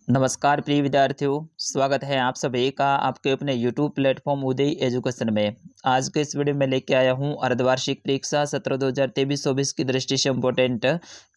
नमस्कार प्रिय विद्यार्थियों, स्वागत है आप सभी का आपके अपने YouTube प्लेटफॉर्म उदय एजुकेशन में। आज के इस वीडियो में लेके आया हूं अर्धवार्षिक परीक्षा सत्र 2023-24 की दृष्टि से इम्पोर्टेंट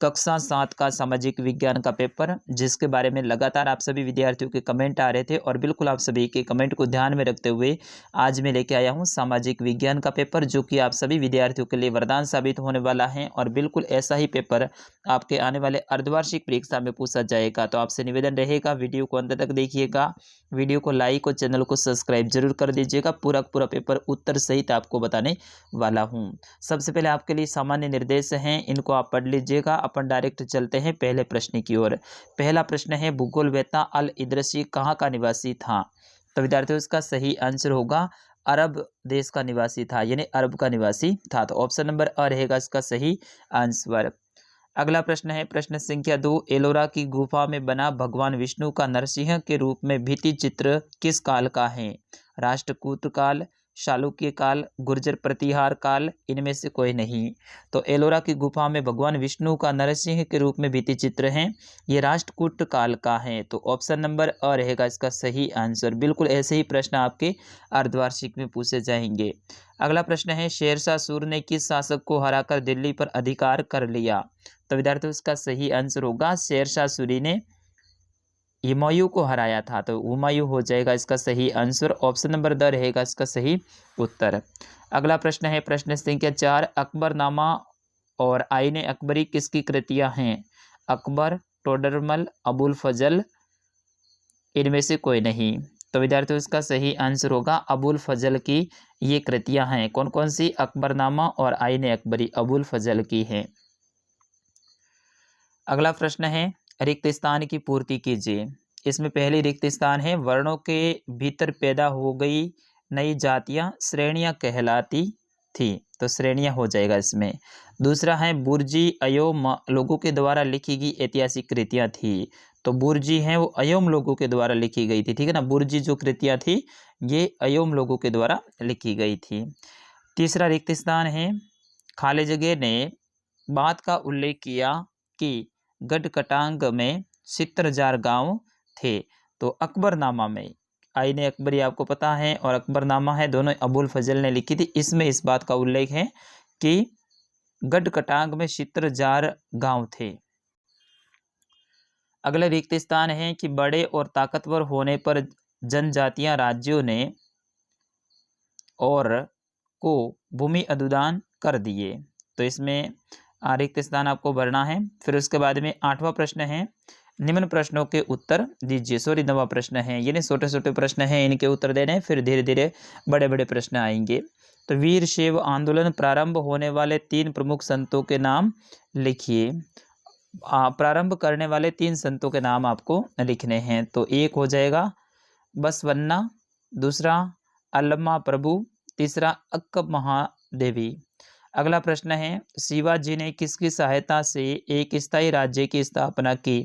कक्षा 7 का सामाजिक विज्ञान का पेपर, जिसके बारे में लगातार आप सभी विद्यार्थियों के कमेंट आ रहे थे और बिल्कुल आप सभी के कमेंट को ध्यान में रखते हुए आज मैं लेके आया हूँ सामाजिक विज्ञान का पेपर, जो कि आप सभी विद्यार्थियों के लिए वरदान साबित होने वाला है और बिल्कुल ऐसा ही पेपर आपके आने वाले अर्धवार्षिक परीक्षा में पूछा जाएगा। तो आपसे निवेदन रहेगा, वीडियो को अंत तक देखिएगा, वीडियो को लाइक और चैनल को सब्सक्राइब जरूर कर दीजिएगा। पूरा पेपर उत्तर सहित आपको बताने वाला हूं। सबसे पहले आपके लिए सामान्य निर्देश हैं, इनको आप पढ़ लीजिएगा। अपन डायरेक्ट चलते हैं पहले प्रश्न की ओर। पहला प्रश्न है, भूगोलवेत्ता अल इदरसी कहाँ का निवासी था? तो विद्यार्थियों, इसका सही आंसर होगा अरब देश का निवासी था, यानी अरब का निवासी था। तो ऑप्शन नंबर अ रहेगा इसका सही आंसर। अगला प्रश्न है प्रश्न संख्या 2, एलोरा की गुफा में बना भगवान विष्णु का नरसिंह के रूप में भित्ति चित्र किस काल का है? राष्ट्रकूट काल, चालुक्य काल, गुर्जर प्रतिहार काल, इनमें से कोई नहीं। तो एलोरा की गुफा में भगवान विष्णु का नरसिंह के रूप में भित्ति चित्र है, ये राष्ट्रकूट काल का है। तो ऑप्शन नंबर अ रहेगा इसका सही आंसर। बिल्कुल ऐसे ही प्रश्न आपके अर्धवार्षिक में पूछे जाएंगे। अगला प्रश्न है, शेरशाह सूर्य ने किस शासक को हराकर दिल्ली पर अधिकार कर लिया? तो विद्यार्थियों, इसका सही आंसर होगा शेरशाह सूरी ने हुमायूं को हराया था। तो हुमायूं हो जाएगा इसका सही आंसर। ऑप्शन नंबर द रहेगा इसका सही उत्तर। अगला प्रश्न है प्रश्न संख्या 4, अकबरनामा और आईने अकबरी किसकी कृतियां हैं? अकबर, टोडरमल, अबुल फजल, इनमें से कोई नहीं। तो विद्यार्थियों, इसका सही आंसर होगा अबुल फजल की ये कृतियां हैं। कौन कौन सी? अकबरनामा और आईने अकबरी अबुल फजल की हैं। अगला प्रश्न है, रिक्त स्थान की पूर्ति कीजिए। इसमें पहली रिक्त स्थान है, वर्णों के भीतर पैदा हो गई नई जातियां श्रेणियां कहलाती थी। तो श्रेणियां हो जाएगा इसमें। दूसरा है, बुर्जी अयोम लोगों के द्वारा लिखी गई ऐतिहासिक कृतियां थी। तो बुर्जी हैं वो अयोम लोगों के द्वारा लिखी गई थी, ठीक है ना। बुर्जी जो कृतियां थी ये अयोम लोगों के द्वारा लिखी गई थी। तीसरा रिक्त स्थान है, खालिजगे ने बात का उल्लेख किया कि गढ़कटांग में 70,000 गांव थे। तो अकबरनामा में आईने अकबरी आपको पता है और अकबरनामा है, दोनों अबुल फजल ने लिखी थी। इसमें इस बात का उल्लेख है कि गढ़कटांग में 70,000 गांव थे। अगला रिक्त स्थान है कि बड़े और ताकतवर होने पर जनजातियां राज्यों ने और को भूमि अनुदान कर दिए। तो इसमें रिक्त स्थान आपको भरना है। फिर उसके बाद में 8वां प्रश्न है, निम्न प्रश्नों के उत्तर दीजिए। सॉरी, 9वां प्रश्न है, यानी छोटे छोटे प्रश्न हैं, इनके उत्तर देने, फिर धीरे धीरे बड़े बड़े प्रश्न आएंगे। तो वीर शैव आंदोलन प्रारंभ होने वाले 3 प्रमुख संतों के नाम लिखिए। प्रारंभ करने वाले 3 संतों के नाम आपको लिखने हैं। तो एक हो जाएगा बसवन्ना, दूसरा अल्लमा प्रभु, तीसरा अक्क महादेवी। अगला प्रश्न है, शिवाजी ने किसकी सहायता से एक स्थायी राज्य की स्थापना की?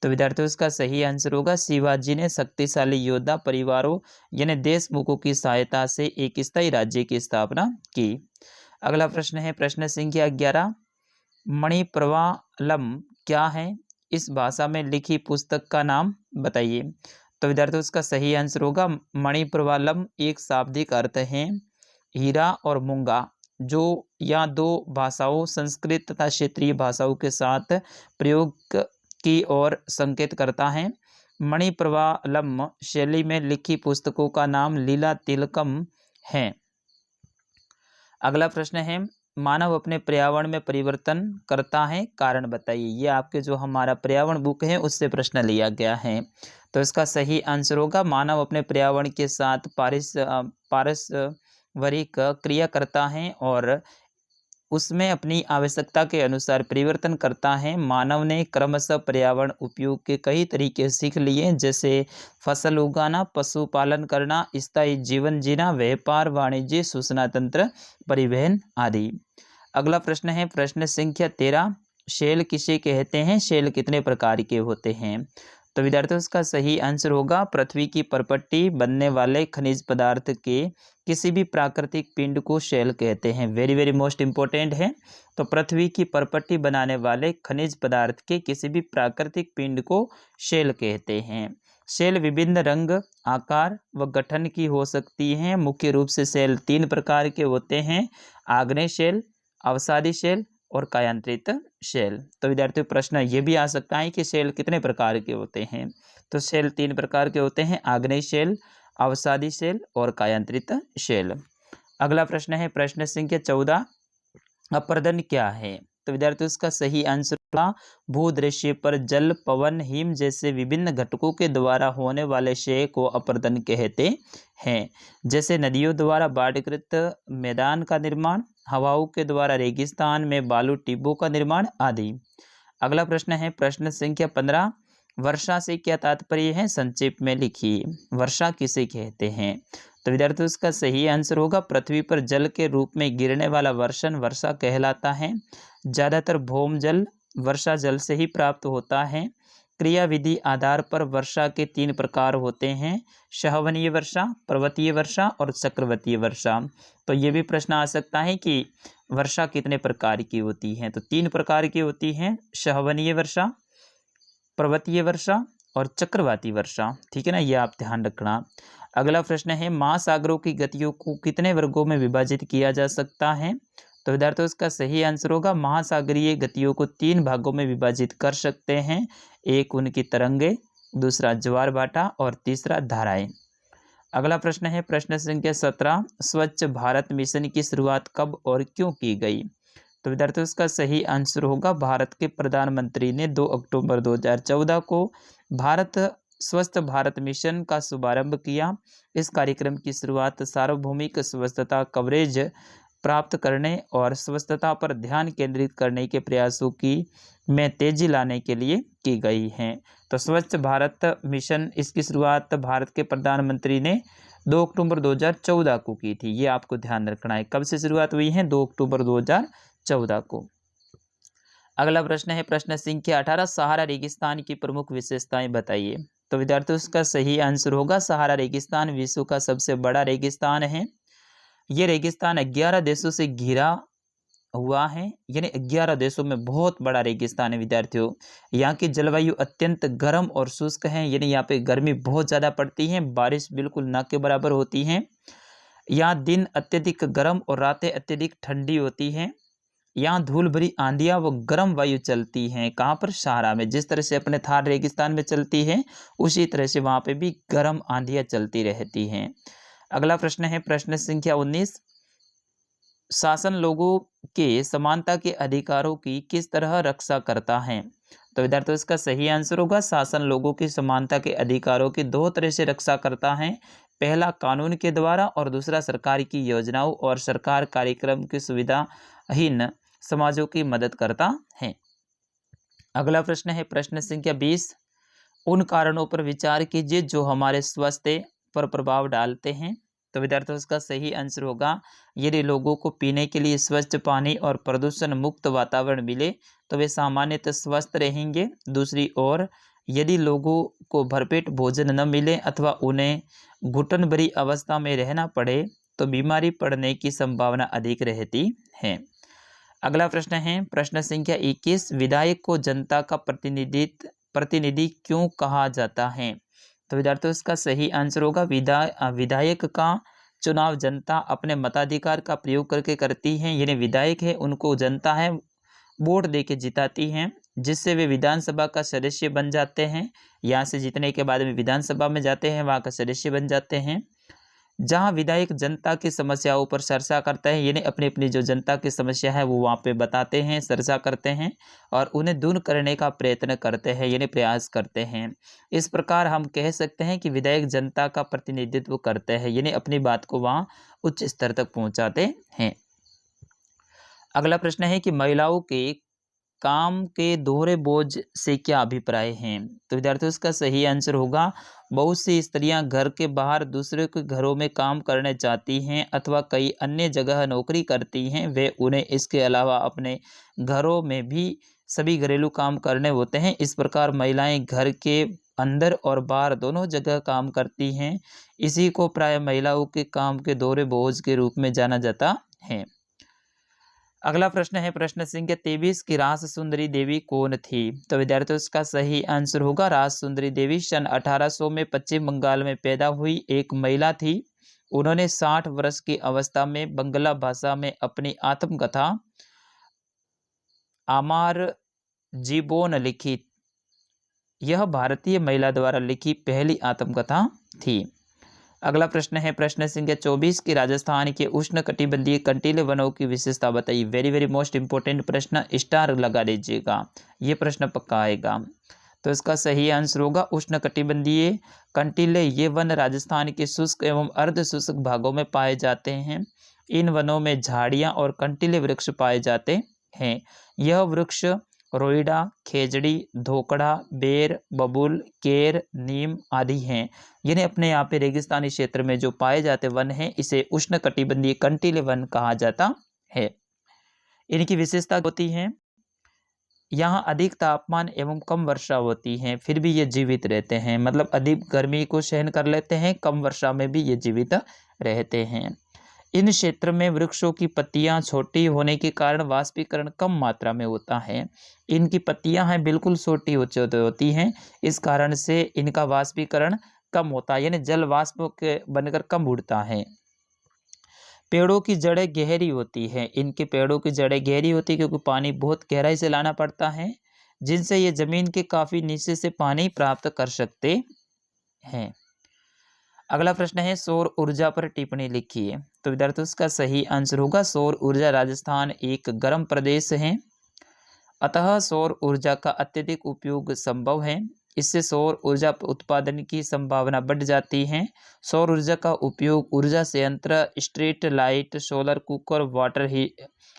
तो विद्यार्थियों, इसका सही आंसर होगा शिवाजी ने शक्तिशाली योद्धा परिवारों यानी देशमुखों की सहायता से एक स्थायी राज्य की स्थापना की। अगला प्रश्न है प्रश्न संख्या 11, मणिप्रवालम क्या है? इस भाषा में लिखी पुस्तक का नाम बताइए। तो विद्यार्थियों, इसका सही आंसर होगा मणिप्रवालम एक शाब्दिक अर्थ है हीरा और मूंगा, जो या 2 भाषाओं संस्कृत तथा क्षेत्रीय भाषाओं के साथ प्रयोग की ओर संकेत करता है। मणिप्रवालम शैली में लिखी पुस्तकों का नाम लीला तिलकम है। अगला प्रश्न है, मानव अपने पर्यावरण में परिवर्तन करता है, कारण बताइए। ये आपके जो हमारा पर्यावरण बुक है उससे प्रश्न लिया गया है। तो इसका सही आंसर होगा मानव अपने पर्यावरण के साथ पारस्परिक क्रिया करता है और उसमें अपनी आवश्यकता के अनुसार परिवर्तन करता है। मानव ने क्रमशः पर्यावरण उपयोग के कई तरीके सीख लिए, जैसे फसल उगाना, पशुपालन करना, स्थायी जीवन जीना, व्यापार, वाणिज्य, सूचना तंत्र, परिवहन आदि। अगला प्रश्न है प्रश्न संख्या 13, शैल किसे कहते हैं? शैल कितने प्रकार के होते हैं? तो विद्यार्थियों इसका सही आंसर होगा पृथ्वी की परपट्टी बनने वाले खनिज पदार्थ के किसी भी प्राकृतिक पिंड को शेल कहते हैं। वेरी वेरी मोस्ट इंपॉर्टेंट है। तो पृथ्वी की परपट्टी बनाने वाले खनिज पदार्थ के किसी भी प्राकृतिक पिंड को शेल कहते हैं। शेल विभिन्न रंग, आकार व गठन की हो सकती हैं। मुख्य रूप से शेल 3 प्रकार के होते हैं: आग्नेय शेल, अवसादी शेल और कायांतरित शेल। तो विद्यार्थियों प्रश्न ये भी आ सकता है कि शेल कितने प्रकार के होते हैं। तो शेल 3 प्रकार के होते हैं: आग्नेय शेल, अवसादी शेल और कायांतरित शेल। अगला प्रश्न है प्रश्न संख्या 14, अपरदन क्या है। तो विद्यार्थियों इसका सही आंसर होगा भूदृश्य पर जल, पवन, हिम जैसे विभिन्न घटकों के द्वारा होने वाले क्षय को अपरदन कहते हैं। जैसे नदियों द्वारा बाढ़ग्रस्त मैदान का निर्माण, हवाओं के द्वारा रेगिस्तान में बालू टिब्बों का निर्माण आदि। अगला प्रश्न है प्रश्न संख्या 15, वर्षा से क्या तात्पर्य है, संक्षेप में लिखिए। वर्षा किसे कहते हैं। तो विद्यार्थियों इसका सही आंसर होगा पृथ्वी पर जल के रूप में गिरने वाला वर्षण वर्षा कहलाता है। ज़्यादातर भौम जल वर्षा जल से ही प्राप्त होता है। क्रिया विधि आधार पर वर्षा के 3 प्रकार होते हैं: सह्वनीय वर्षा, पर्वतीय वर्षा और चक्रवातीय वर्षा। तो ये भी प्रश्न आ सकता है कि वर्षा कितने प्रकार की होती है। तो 3 प्रकार की होती हैं: सह्वनीय वर्षा, पर्वतीय वर्षा और चक्रवाती वर्षा। ठीक है ना, ये आप ध्यान रखना। अगला प्रश्न है महासागरों की गतियों को कितने वर्गों में विभाजित किया जा सकता है। तो विद्यार्थियों इसका सही आंसर होगा महासागरीय गतियों को 3 भागों में विभाजित कर सकते हैं। एक उनकी तरंगे, दूसरा ज्वार भाटा और तीसरा धाराएं। अगला प्रश्न है प्रश्न संख्या 17, स्वच्छ भारत मिशन की शुरुआत कब और क्यों की गई। तो विद्यार्थियों इसका सही आंसर होगा भारत के प्रधानमंत्री ने 2 अक्टूबर 2014 को भारत स्वस्थ भारत मिशन का शुभारंभ किया। इस कार्यक्रम की शुरुआत सार्वभौमिक स्वच्छता कवरेज प्राप्त करने और स्वच्छता पर ध्यान केंद्रित करने के प्रयासों की में तेजी लाने के लिए की गई है। तो स्वच्छ भारत मिशन इसकी शुरुआत भारत के प्रधानमंत्री ने 2 अक्टूबर 2014 को की थी। ये आपको ध्यान रखना है। कब से शुरुआत हुई है, 2 अक्टूबर 2014 को। अगला प्रश्न है प्रश्न संख्या 18, सहारा रेगिस्तान की प्रमुख विशेषताएं बताइए। तो विद्यार्थियों इसका सही आंसर होगा सहारा रेगिस्तान विश्व का सबसे बड़ा रेगिस्तान है। ये रेगिस्तान 11 देशों से घिरा हुआ है, यानी 11 देशों में बहुत बड़ा रेगिस्तान है विद्यार्थियों। यहाँ की जलवायु अत्यंत गर्म और शुष्क है, यानी यहाँ पे गर्मी बहुत ज़्यादा पड़ती है, बारिश बिल्कुल ना के बराबर होती है। यहाँ दिन अत्यधिक गर्म और रातें अत्यधिक ठंडी होती हैं। यहाँ धूल भरी आंधियाँ व गर्म वायु चलती हैं। कहाँ पर, सहारा में। जिस तरह से अपने थार रेगिस्तान में चलती है उसी तरह से वहाँ पे भी गर्म आंधियाँ चलती रहती हैं। अगला प्रश्न है प्रश्न संख्या 19, शासन लोगों के समानता के अधिकारों की किस तरह रक्षा करता है। तो विद्यार्थियों इसका सही आंसर होगा शासन लोगों की समानता के अधिकारों की 2 तरह से रक्षा करता है। पहला कानून के द्वारा और दूसरा सरकार की योजनाओं और सरकार कार्यक्रम की सुविधाहीन समाजों की मदद करता है। अगला प्रश्न है प्रश्न संख्या 20, उन कारणों पर विचार कीजिए जो हमारे स्वास्थ्य पर प्रभाव डालते हैं। तो विद्यार्थियों इसका सही आंसर होगा यदि लोगों को पीने के लिए स्वच्छ पानी और प्रदूषण मुक्त वातावरण मिले तो वे सामान्यतः स्वस्थ रहेंगे। दूसरी ओर यदि लोगों को भरपेट भोजन न मिले अथवा उन्हें घुटन भरी अवस्था में रहना पड़े तो बीमारी पड़ने की संभावना अधिक रहती है। अगला प्रश्न है प्रश्न संख्या 21, विधायक को जनता का प्रतिनिधि क्यों कहा जाता है। तो विद्यार्थियों इसका सही आंसर होगा विधायक का चुनाव जनता अपने मताधिकार का प्रयोग करके करती है, यानी विधायक है उनको जनता है वोट दे के जिताती हैं, जिससे वे विधानसभा का सदस्य बन जाते हैं। यहाँ से जीतने के बाद में विधानसभा में जाते हैं, वहाँ का सदस्य बन जाते हैं। जहाँ विधायक जनता की समस्याओं पर चर्चा करता है, यानी अपनी अपनी जो जनता की समस्या है वो वहाँ पे बताते हैं, चर्चा करते हैं और उन्हें दूर करने का प्रयत्न करते हैं, यानी प्रयास करते हैं। इस प्रकार हम कह सकते हैं कि विधायक जनता का प्रतिनिधित्व करते हैं, यानी अपनी बात को वहाँ उच्च स्तर तक पहुँचाते हैं। अगला प्रश्न है कि महिलाओं के काम के दोहरे बोझ से क्या अभिप्राय हैं। तो विद्यार्थियों इसका सही आंसर होगा बहुत सी स्त्रियां घर के बाहर दूसरे के घरों में काम करने जाती हैं अथवा कई अन्य जगह नौकरी करती हैं। वे उन्हें इसके अलावा अपने घरों में भी सभी घरेलू काम करने होते हैं। इस प्रकार महिलाएं घर के अंदर और बाहर दोनों जगह काम करती हैं। इसी को प्राय महिलाओं के काम के दोहरे बोझ के रूप में जाना जाता है। अगला प्रश्न है प्रश्न संख्या 23 की रास सुंदरी देवी कौन थी? तो विद्यार्थियों इसका सही आंसर होगा रास सुंदरी देवी सन 1800 में पश्चिम बंगाल में पैदा हुई एक महिला थी। उन्होंने 60 वर्ष की अवस्था में बंगला भाषा में अपनी आत्मकथा आमार जीबोन लिखी। यह भारतीय महिला द्वारा लिखी पहली आत्मकथा थी। अगला प्रश्न है प्रश्न संख्या 24 की राजस्थान के उष्ण कटिबंधीय कंटीले वनों की विशेषता बताइए। वेरी वेरी मोस्ट इंपोर्टेंट प्रश्न, स्टार लगा दीजिएगा, ये प्रश्न पक्का आएगा। तो इसका सही आंसर होगा उष्ण कटिबंधीय कंटीले। ये वन राजस्थान के शुष्क एवं अर्ध शुष्क भागों में पाए जाते हैं। इन वनों में झाड़ियाँ और कंटीले वृक्ष पाए जाते हैं। यह वृक्ष रोइडा, खेजड़ी, धोकड़ा, बेर, बबूल, केर, नीम आदि हैं। जिन्हें अपने यहाँ पे रेगिस्तानी क्षेत्र में जो पाए जाते वन हैं इसे उष्ण कटिबंधीय कंटीले वन कहा जाता है। इनकी विशेषता होती है यहाँ अधिक तापमान एवं कम वर्षा होती है, फिर भी ये जीवित रहते हैं। मतलब अधिक गर्मी को सहन कर लेते हैं, कम वर्षा में भी ये जीवित रहते हैं। इन क्षेत्र में वृक्षों की पत्तियां छोटी होने के कारण वाष्पीकरण कम मात्रा में होता है। इनकी पत्तियां हैं बिल्कुल छोटी होती हैं, इस कारण से इनका वाष्पीकरण कम होता है, यानी जल वाष्प के बनकर कम उड़ता है। पेड़ों की जड़ें गहरी होती है। इनके पेड़ों की जड़ें गहरी होती है क्योंकि पानी बहुत गहराई से लाना पड़ता है, जिनसे ये जमीन के काफी नीचे से पानी प्राप्त कर सकते हैं। अगला प्रश्न है सौर ऊर्जा पर टिप्पणी लिखिए। तो विद्यार्थियों इसका सही आंसर होगा सौर ऊर्जा। राजस्थान एक गर्म प्रदेश है, अतः सौर ऊर्जा का अत्यधिक उपयोग संभव है। इससे सौर ऊर्जा उत्पादन की संभावना बढ़ जाती है। सौर ऊर्जा का उपयोग ऊर्जा संयंत्र, street light, solar cooker, water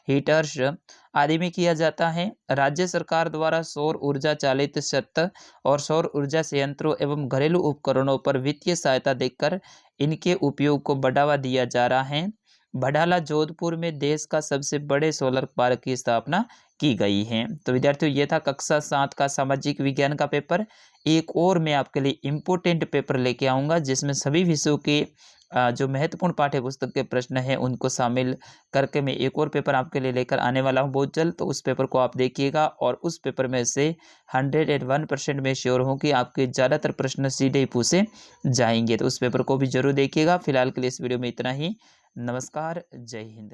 heaters आदि में किया जाता है। राज्य सरकार द्वारा सौर ऊर्जा चालित छत और सौर ऊर्जा संयंत्रों एवं घरेलू उपकरणों पर वित्तीय सहायता देकर इनके उपयोग को बढ़ावा दिया जा रहा है। बडाला जोधपुर में देश का सबसे बड़े सोलर पार्क की स्थापना की गई है। तो विद्यार्थियों ये था कक्षा 7 का सामाजिक विज्ञान का पेपर। एक और मैं आपके लिए इम्पोर्टेंट पेपर लेके आऊँगा जिसमें सभी विषयों के जो महत्वपूर्ण पाठ्य पुस्तक के प्रश्न हैं उनको शामिल करके मैं एक और पेपर आपके लिए लेकर आने वाला हूं बहुत जल्द। तो उस पेपर को आप देखिएगा और उस पेपर में से 101% में श्योर हूं कि आपके ज़्यादातर प्रश्न सीधे ही पूछे जाएंगे। तो उस पेपर को भी जरूर देखिएगा। फिलहाल के लिए इस वीडियो में इतना ही। नमस्कार, जय हिंद।